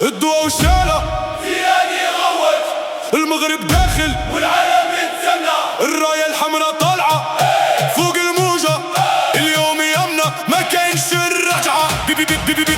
الضوء وشالة زيادي غوت المغرب داخل والعالم يتسنى، الراية الحمراء طالعة فوق الموجة، اليوم يمنا ما كاينش الرجعة.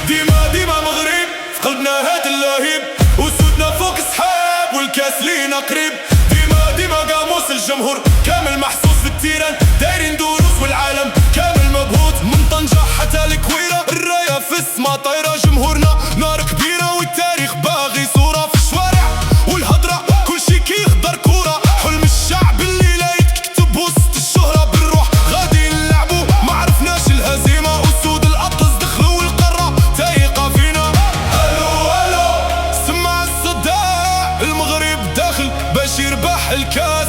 ديما ديما مغرب في قلبنا هاد اللهيب، وسودنا فوق السحاب والكاس لينا قريب. ديما ديما قاموس الجمهور كامل محسوس في التيران، دايرين دروس والعالم كامل مبهوت. من طنجة حتى الكويرة الراية في السما طايرة، جمهورنا نار كبيرة والتاريخ باغي صورة في الشوارع والهضرة، كل شي كيخضر كورة. حلم الشعب اللي لا يتكتب وسط الشهرة، بالروح غادي نلعبو ما عرفناش الهزيمة. أسود الأطلس دخلوا القارة تايقة فينا. الو الو سمع الصداع، المغرب داخل باش يربح الكاس.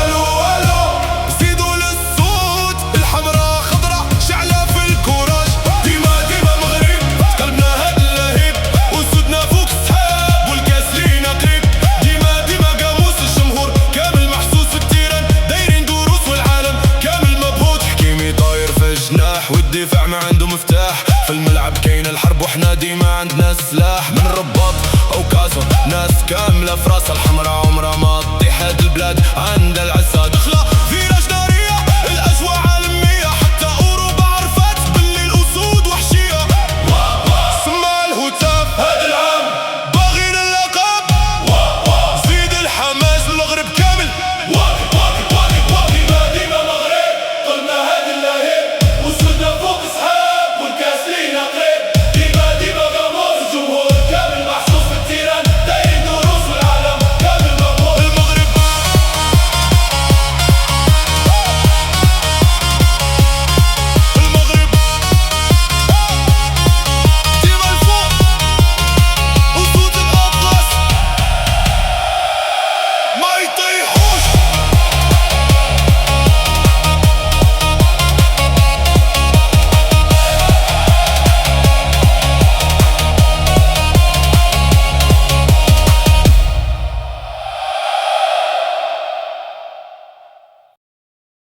الو الو زيدوا للصوت، الحمراء خضراء شعلة في الكوراج. ديما ديما مغرب في قلبنا هاد اللهيب، وسودنا فوق السحاب والكاس لينا قريب. ديما ديما قاموس الجمهور كامل محسوس في التيران، دايرين دروس والعالم كامل مبهوت. حكيمي طاير في الجناح والدفاع ما عنده مفتاح، في الملعب كاين الحرب وحنا ديما عندنا السلاح. من رباط او كازا ناس كاملة في راسها الحمراء، عمرها ما تطيح هاد البلاد عندها العزة